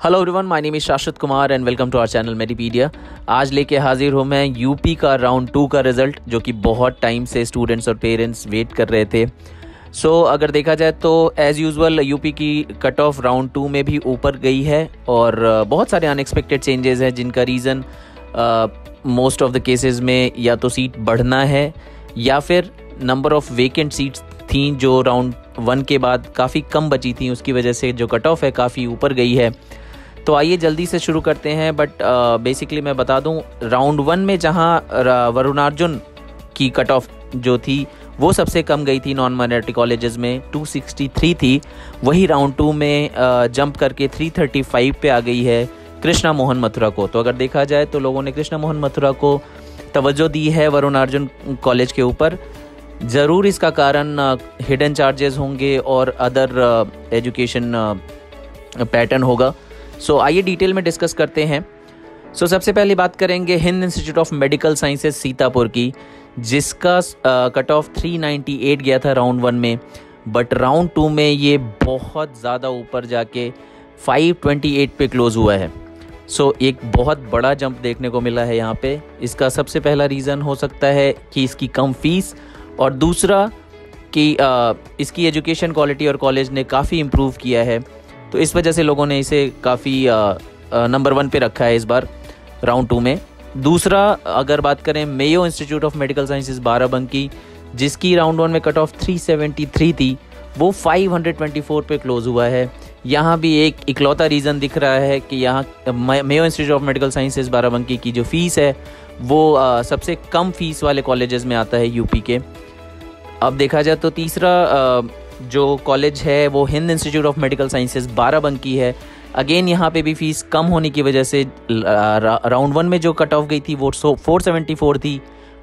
Hello everyone, my name is Shashwat Kumar and welcome to our channel Medipedia. आज लेके हाजिर हूँ मैं यूपी का राउंड 2 का रिज़ल्ट, जो कि बहुत टाइम से स्टूडेंट्स और पेरेंट्स वेट कर रहे थे। अगर देखा जाए तो एज़ यूजुअल यूपी की कट ऑफ राउंड 2 में भी ऊपर गई है और बहुत सारे अनएक्सपेक्टेड चेंजेस हैं, जिनका reason most of the cases में या तो सीट बढ़ना है या फिर नंबर ऑफ़ वेकेंट सीट्स थी जो राउंड 1 के बाद काफ़ी कम बची थी, उसकी वजह से जो कट ऑफ है काफ़ी ऊपर गई है। तो आइए जल्दी से शुरू करते हैं। बट बेसिकली मैं बता दूं, राउंड 1 में जहां वरुणार्जुन की कट ऑफ जो थी वो सबसे कम गई थी नॉन माइनॉरिटी कॉलेजेस में, 263 थी। वही राउंड 2 में जंप करके 335 पे आ गई है कृष्णा मोहन मथुरा को। तो अगर देखा जाए तो लोगों ने कृष्णा मोहन मथुरा को तवज्जो दी है वरुणार्जुन कॉलेज के ऊपर। ज़रूर इसका कारण हिडन चार्जेस होंगे और अदर एजुकेशन पैटर्न होगा। आइए डिटेल में डिस्कस करते हैं। सबसे पहले बात करेंगे Hind institute of medical sciences Sitapur की, जिसका कट ऑफ 398 गया था राउंड 1 में, बट राउंड 2 में ये बहुत ज़्यादा ऊपर जाके 528 पे क्लोज हुआ है। एक बहुत बड़ा जंप देखने को मिला है यहाँ पे। इसका सबसे पहला रीज़न हो सकता है कि इसकी कम फीस, और दूसरा कि इसकी एजुकेशन क्वालिटी और कॉलेज ने काफ़ी इम्प्रूव किया है, तो इस वजह से लोगों ने इसे काफ़ी नंबर 1 पे रखा है इस बार राउंड 2 में। दूसरा अगर बात करें Mayo institute of medical sciences Barabanki, जिसकी राउंड 1 में कट ऑफ 373 थी, वो 524 पे क्लोज हुआ है। यहाँ भी एक इकलौता रीज़न दिख रहा है कि यहाँ Mayo institute of medical sciences Barabanki की जो फ़ीस है वो सबसे कम फीस वाले कॉलेजेस में आता है यूपी के। अब देखा जाए तो तीसरा जो कॉलेज है वो Hind institute of medical sciences Barabanki है। अगेन यहाँ पे भी फीस कम होने की वजह से राउंड 1 में जो कट ऑफ गई थी वो 474 थी,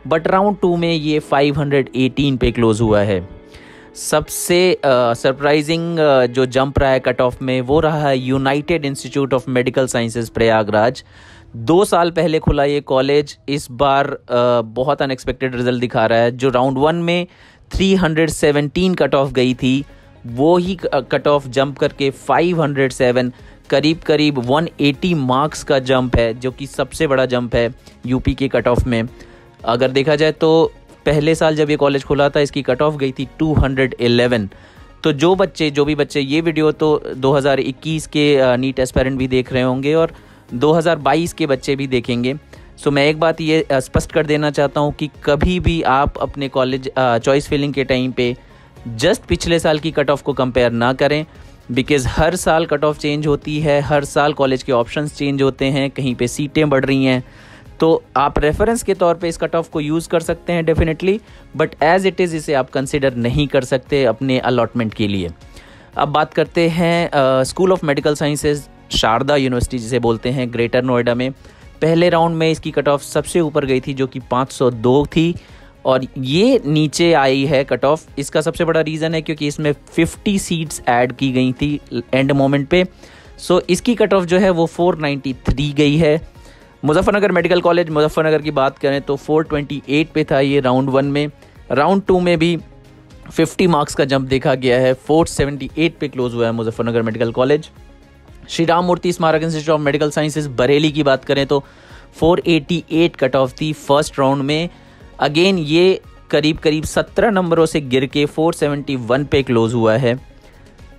बट राउंड 2 में ये 518 पे क्लोज हुआ है। सबसे सरप्राइजिंग जो जंप रहा है कट ऑफ में वो रहा है United institute of medical sciences Prayagraj. 2 साल पहले खुला ये कॉलेज इस बार बहुत अनएक्सपेक्टेड रिजल्ट दिखा रहा है। जो राउंड 1 में 317 कट ऑफ गई थी, वो ही कट ऑफ जंप करके 507, करीब 180 मार्क्स का जंप है, जो कि सबसे बड़ा जंप है यूपी के कट ऑफ में। अगर देखा जाए तो पहले साल जब ये कॉलेज खुला था इसकी कट ऑफ गई थी 211। तो जो भी बच्चे ये वीडियो तो 2021 के नीट एस्पायरेंट भी देख रहे होंगे और 2022 के बच्चे भी देखेंगे। मैं एक बात ये स्पष्ट कर देना चाहता हूँ कि कभी भी आप अपने कॉलेज चॉइस फिलिंग के टाइम पे जस्ट पिछले साल की कट ऑफ को कंपेयर ना करें, बिकॉज़ हर साल कट ऑफ चेंज होती है, हर साल कॉलेज के ऑप्शंस चेंज होते हैं, कहीं पे सीटें बढ़ रही हैं। तो आप रेफरेंस के तौर पे इस कट ऑफ को यूज़ कर सकते हैं definitely, but as it is इसे आप कंसिडर नहीं कर सकते अपने अलॉटमेंट के लिए। अब बात करते हैं school of medical sciences Sharda university जिसे बोलते हैं, ग्रेटर नोएडा में। पहले राउंड में इसकी कट ऑफ सबसे ऊपर गई थी जो कि 502 थी, और ये नीचे आई है कट ऑफ। इसका सबसे बड़ा रीज़न है क्योंकि इसमें 50 सीट्स ऐड की गई थी एंड मोमेंट पे। इसकी कट ऑफ जो है वो 493 गई है। मुजफ्फरनगर मेडिकल कॉलेज मुजफ्फरनगर की बात करें तो 428 पे था ये राउंड 1 में। राउंड 2 में भी 50 मार्क्स का जंप देखा गया है, 478 पे क्लोज हुआ है मुजफ्फरनगर मेडिकल कॉलेज। श्री राम मूर्ति स्मारक institute of medical sciences Bareilly की बात करें तो 488 कट ऑफ थी फर्स्ट राउंड में। अगेन ये करीब 17 नंबरों से गिर के 471 पे क्लोज हुआ है,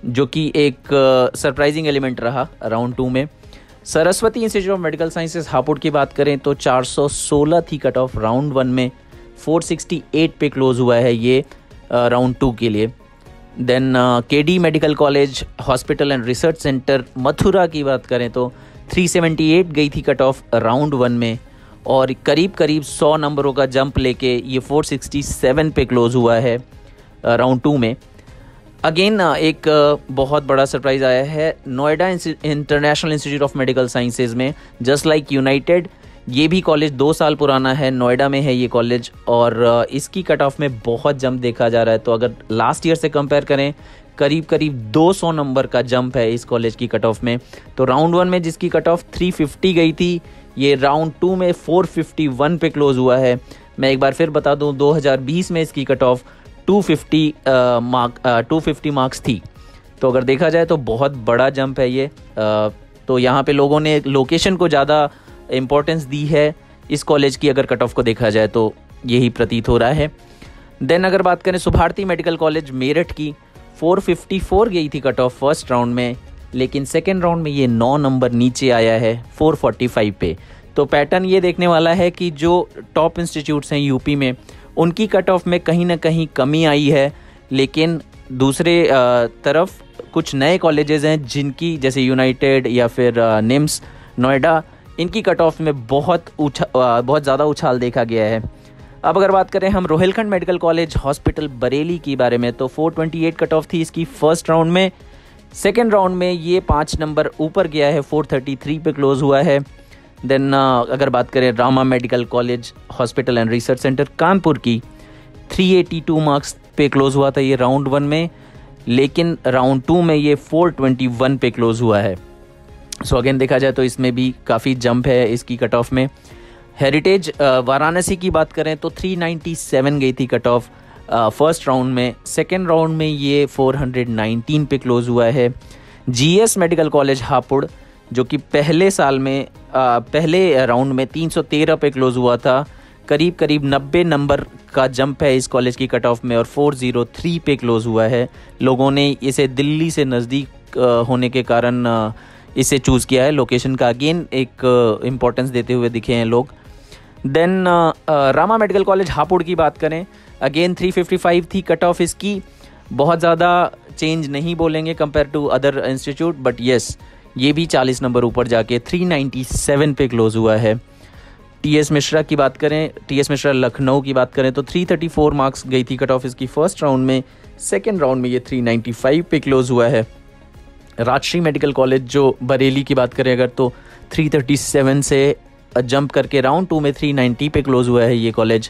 जो कि एक सरप्राइजिंग एलिमेंट रहा राउंड 2 में। Saraswati institute of medical sciences Hapur की बात करें तो 416 थी कट ऑफ राउंड 1 में, 468 पे क्लोज हुआ है ये राउंड 2 के लिए। Then KD medical college hospital and research centre Mathura की बात करें तो 378 गई थी कट ऑफ राउंड 1 में, और करीब 100 नंबरों का जंप लेके ये 467 पे क्लोज हुआ है राउंड 2 में। अगेन एक बहुत बड़ा सरप्राइज़ आया है Noida international institute of medical sciences में। जस्ट लाइक यूनाइटेड, ये भी कॉलेज 2 साल पुराना है, नोएडा में है ये कॉलेज, और इसकी कट ऑफ में बहुत जंप देखा जा रहा है। तो अगर लास्ट ईयर से कंपेयर करें, करीब 200 नंबर का जंप है इस कॉलेज की कट ऑफ में। तो राउंड 1 में जिसकी कट ऑफ 350 गई थी, ये राउंड 2 में 451 पे क्लोज हुआ है। मैं एक बार फिर बता दूं, 2020 में इसकी कट ऑफ 250 मार्क्स थी। तो अगर देखा जाए तो बहुत बड़ा जंप है ये तो यहाँ पे लोगों ने लोकेशन को ज़्यादा इम्पोर्टेंस दी है इस कॉलेज की, अगर कट ऑफ को देखा जाए तो यही प्रतीत हो रहा है। देन अगर बात करें सुभारती मेडिकल कॉलेज मेरठ की, 454 गई थी कट ऑफ फर्स्ट राउंड में, लेकिन सेकेंड राउंड में ये 9 नंबर नीचे आया है 445 पे। तो पैटर्न ये देखने वाला है कि जो टॉप इंस्टीट्यूट्स हैं यूपी में, उनकी कट ऑफ में कहीं ना कहीं कमी आई है, लेकिन दूसरे तरफ कुछ नए कॉलेजेस हैं जिनकी, जैसे यूनाइटेड या फिर निम्स नोएडा, इनकी कट ऑफ में बहुत ज़्यादा उछाल देखा गया है। अब अगर बात करें हम Rohilkhand medical college hospital Bareilly की बारे में, तो 428 कट ऑफ थी इसकी फर्स्ट राउंड में। सेकेंड राउंड में ये 5 नंबर ऊपर गया है, 433 पे क्लोज हुआ है। देन अगर बात करें Rama medical college hospital and research centre Kanpur की, 382 मार्क्स पे क्लोज हुआ था ये राउंड 1 में, लेकिन राउंड 2 में ये 421 पे क्लोज हुआ है। सो अगेन देखा जाए तो इसमें भी काफ़ी जंप है इसकी कट ऑफ में। हेरिटेज वाराणसी की बात करें तो 397 गई थी कट ऑफ फर्स्ट राउंड में, सेकेंड राउंड में ये 419 पे क्लोज हुआ है। जीएस मेडिकल कॉलेज हापुड़, जो कि पहले साल में पहले राउंड में 313 पे क्लोज हुआ था, करीब 90 नंबर का जंप है इस कॉलेज की कट ऑफ में और 403 पे क्लोज हुआ है। लोगों ने इसे दिल्ली से नज़दीक होने के कारण इसे चूज़ किया है, लोकेशन का अगेन एक इम्पोर्टेंस देते हुए दिखे हैं लोग। Then Rama medical college Hapur की बात करें, अगेन 355 थी कट ऑफ इसकी, बहुत ज़्यादा चेंज नहीं बोलेंगे compare to other institute, but yes ये भी 40 नंबर ऊपर जाके 397 पे क्लोज हुआ है। टीएस मिश्रा की बात करें, टीएस मिश्रा लखनऊ की बात करें तो 334 मार्क्स गई थी कट ऑफ इसकी फर्स्ट राउंड में, सेकेंड राउंड में ये 395 पे क्लोज हुआ है। राजश्री मेडिकल कॉलेज जो बरेली की बात करें अगर, तो 337 से जंप करके राउंड 2 में 390 पे क्लोज हुआ है ये कॉलेज।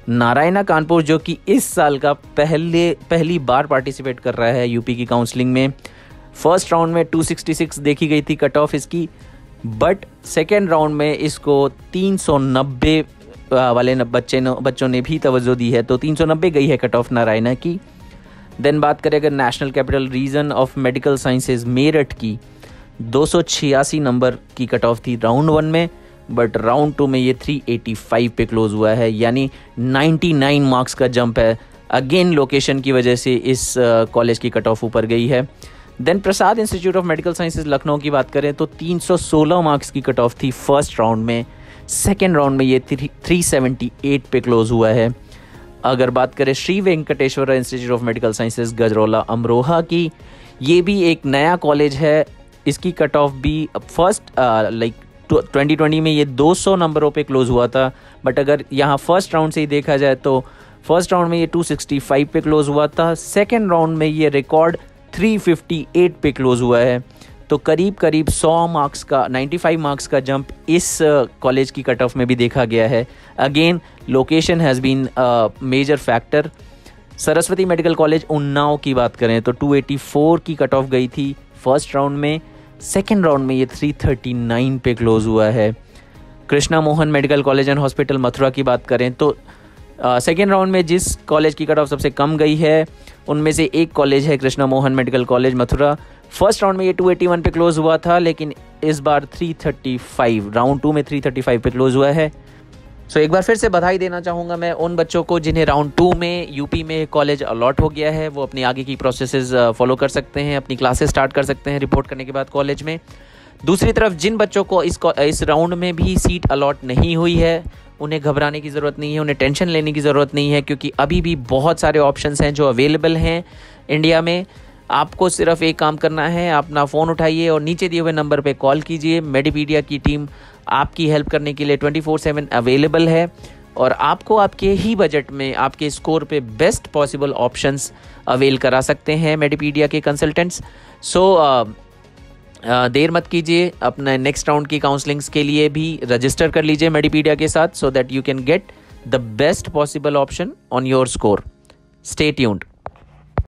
नारायणा कानपुर, जो कि इस साल का पहली बार पार्टिसिपेट कर रहा है यूपी की काउंसलिंग में, फर्स्ट राउंड में 266 देखी गई थी कट ऑफ इसकी, बट सेकेंड राउंड में इसको 390 वाले बच्चों ने भी तवज्जो दी है, तो 390 गई है कट ऑफ नारायणा की। देन बात करें अगर national capital region of medical sciences Meerut की, 286 नंबर की कट ऑफ थी राउंड 1 में, बट राउंड 2 में ये 385 पे क्लोज हुआ है, यानी 99 मार्क्स का जंप है। अगेन लोकेशन की वजह से इस कॉलेज की कट ऑफ ऊपर गई है। Then Prasad institute of medical sciences Lucknow की बात करें तो 316 मार्क्स की कट ऑफ थी फर्स्ट राउंड में, सेकेंड राउंड में ये 378 पे क्लोज हुआ है। अगर बात करें Shri Venkateshwara institute of medical sciences Gajraula Amroha की, ये भी एक नया कॉलेज है, इसकी कट ऑफ भी फर्स्ट 2020 में ये 200 नंबरों पे क्लोज हुआ था, बट अगर यहाँ फर्स्ट राउंड से ही देखा जाए तो फर्स्ट राउंड में ये 265 पे क्लोज हुआ था, सेकेंड राउंड में ये रिकॉर्ड 358 पे क्लोज हुआ है। तो करीब 100 मार्क्स का 95 मार्क्स का जंप इस कॉलेज की कट ऑफ में भी देखा गया है। Again location has been major factor. Saraswati medical college Unnao की बात करें तो 284 की कट ऑफ गई थी फर्स्ट राउंड में, सेकेंड राउंड में ये 339 पे क्लोज हुआ है। Krishna Mohan medical college and hospital Mathura की बात करें तो सेकेंड राउंड में जिस कॉलेज की कट ऑफ सबसे कम गई है उनमें से एक कॉलेज है Krishna Mohan medical college Mathura. First round में ये 281 पे क्लोज हुआ था, लेकिन इस बार 335 राउंड 2 में 335 पे क्लोज हुआ है। सो एक बार फिर से बधाई देना चाहूँगा मैं उन बच्चों को जिन्हें राउंड 2 में यूपी में कॉलेज अलॉट हो गया है। वो अपनी आगे की प्रोसेसेस फॉलो कर सकते हैं, अपनी क्लासेस स्टार्ट कर सकते हैं रिपोर्ट करने के बाद कॉलेज में। दूसरी तरफ जिन बच्चों को इस राउंड में भी सीट अलॉट नहीं हुई है, उन्हें घबराने की ज़रूरत नहीं है, उन्हें टेंशन लेने की ज़रूरत नहीं है, क्योंकि अभी भी बहुत सारे ऑप्शंस हैं जो अवेलेबल हैं इंडिया में। आपको सिर्फ एक काम करना है, आप अपना फ़ोन उठाइए और नीचे दिए हुए नंबर पे कॉल कीजिए। मेडीपीडिया की टीम आपकी हेल्प करने के लिए 24/7 अवेलेबल है और आपको आपके ही बजट में आपके स्कोर पे बेस्ट पॉसिबल ऑप्शंस अवेल करा सकते हैं मेडीपीडिया के कंसल्टेंट्स। देर मत कीजिए, अपना नेक्स्ट राउंड की काउंसलिंग्स के लिए भी रजिस्टर कर लीजिए मेडीपीडिया के साथ, so that you can get the best possible option on your score. Stay tuned.